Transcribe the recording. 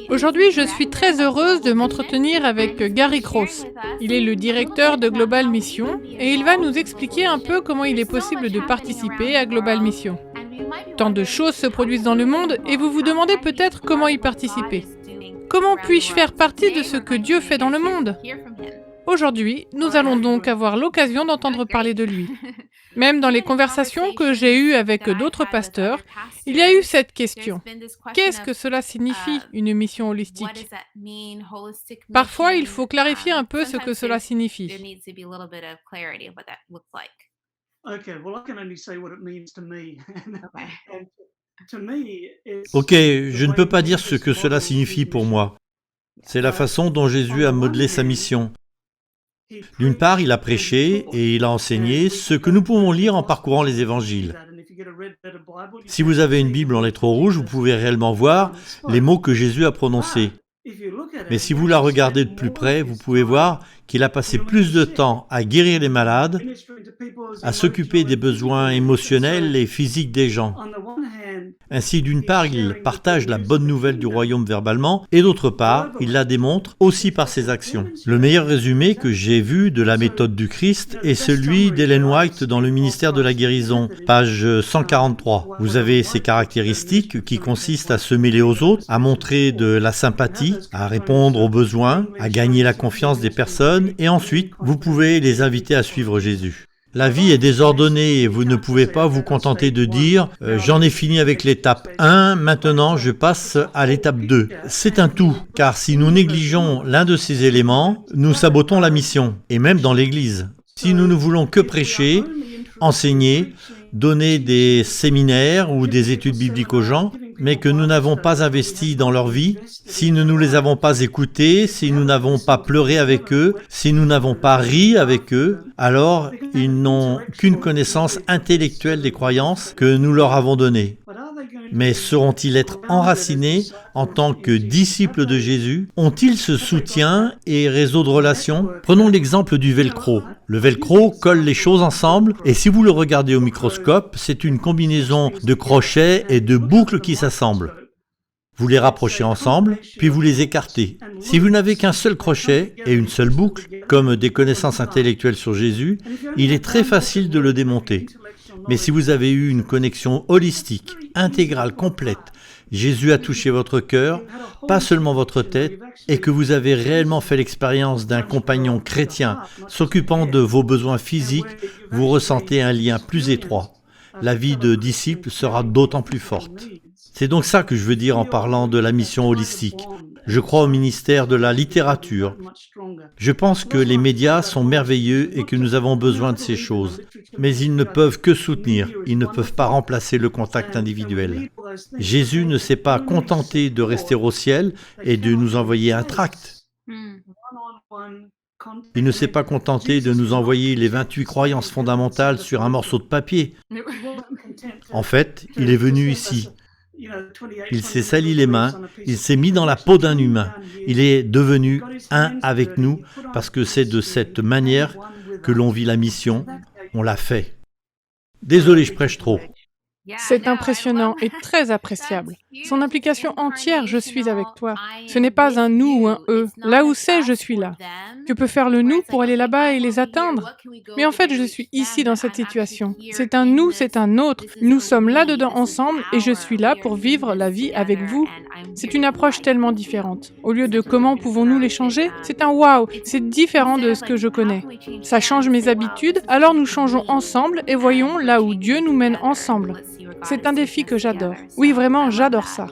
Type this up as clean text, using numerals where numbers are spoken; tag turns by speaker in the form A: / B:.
A: Aujourd'hui, je suis très heureuse de m'entretenir avec Gary Cross. Il est le directeur de Global Mission et il va nous expliquer un peu comment il est possible de participer à Global Mission. Tant de choses se produisent dans le monde et vous vous demandez peut-être comment y participer. Comment puis-je faire partie de ce que Dieu fait dans le monde ? Aujourd'hui, nous allons donc avoir l'occasion d'entendre parler de lui. Même dans les conversations que j'ai eues avec d'autres pasteurs, il y a eu cette question. Qu'est-ce que cela signifie, une mission holistique ? Parfois, il faut clarifier un peu ce que cela signifie.
B: Ok, je ne peux pas dire ce que cela signifie pour moi. C'est la façon dont Jésus a modelé sa mission. D'une part, il a prêché et il a enseigné ce que nous pouvons lire en parcourant les évangiles. Si vous avez une Bible en lettres rouges, vous pouvez réellement voir les mots que Jésus a prononcés. Mais si vous la regardez de plus près, vous pouvez voir qu'il a passé plus de temps à guérir les malades, à s'occuper des besoins émotionnels et physiques des gens. Ainsi, d'une part, il partage la bonne nouvelle du royaume verbalement, et d'autre part, il la démontre aussi par ses actions. Le meilleur résumé que j'ai vu de la méthode du Christ est celui d'Ellen White dans le ministère de la guérison, page 143. Vous avez ces caractéristiques qui consistent à se mêler aux autres, à montrer de la sympathie, à répondre aux besoins, à gagner la confiance des personnes, et ensuite, vous pouvez les inviter à suivre Jésus. La vie est désordonnée et vous ne pouvez pas vous contenter de dire « j'en ai fini avec l'étape 1, maintenant je passe à l'étape 2 ». C'est un tout, car si nous négligeons l'un de ces éléments, nous sabotons la mission, et même dans l'Église. Si nous ne voulons que prêcher, enseigner, donner des séminaires ou des études bibliques aux gens, mais que nous n'avons pas investi dans leur vie, si nous ne les avons pas écoutés, si nous n'avons pas pleuré avec eux, si nous n'avons pas ri avec eux, alors ils n'ont qu'une connaissance intellectuelle des croyances que nous leur avons données. Mais sauront-ils être enracinés en tant que disciples de Jésus ? Ont-ils ce soutien et réseau de relations ? Prenons l'exemple du velcro. Le velcro colle les choses ensemble et si vous le regardez au microscope, c'est une combinaison de crochets et de boucles qui s'assemblent. Vous les rapprochez ensemble, puis vous les écartez. Si vous n'avez qu'un seul crochet et une seule boucle, comme des connaissances intellectuelles sur Jésus, il est très facile de le démonter. Mais si vous avez eu une connexion holistique, intégrale, complète, Jésus a touché votre cœur, pas seulement votre tête, et que vous avez réellement fait l'expérience d'un compagnon chrétien s'occupant de vos besoins physiques, vous ressentez un lien plus étroit. La vie de disciple sera d'autant plus forte. C'est donc ça que je veux dire en parlant de la mission holistique. Je crois au ministère de la littérature. Je pense que les médias sont merveilleux et que nous avons besoin de ces choses. Mais ils ne peuvent que soutenir, ils ne peuvent pas remplacer le contact individuel. Jésus ne s'est pas contenté de rester au ciel et de nous envoyer un tract. Il ne s'est pas contenté de nous envoyer les 28 croyances fondamentales sur un morceau de papier. En fait, il est venu ici. Il s'est sali les mains, il s'est mis dans la peau d'un humain. Il est devenu un avec nous parce que c'est de cette manière que l'on vit la mission, on l'a fait. Désolé, je prêche trop.
A: C'est impressionnant et très appréciable. Son implication entière, je suis avec toi. Ce n'est pas un nous ou un eux. Là où c'est, je suis là. Que peut faire le nous pour aller là-bas et les atteindre ? Mais en fait, je suis ici dans cette situation. C'est un nous, c'est un autre. Nous sommes là-dedans ensemble et je suis là pour vivre la vie avec vous. C'est une approche tellement différente. Au lieu de comment pouvons-nous les changer, c'est un wow. C'est différent de ce que je connais. Ça change mes habitudes, alors nous changeons ensemble et voyons là où Dieu nous mène ensemble. C'est un défi que j'adore. Oui, vraiment, j'adore ça.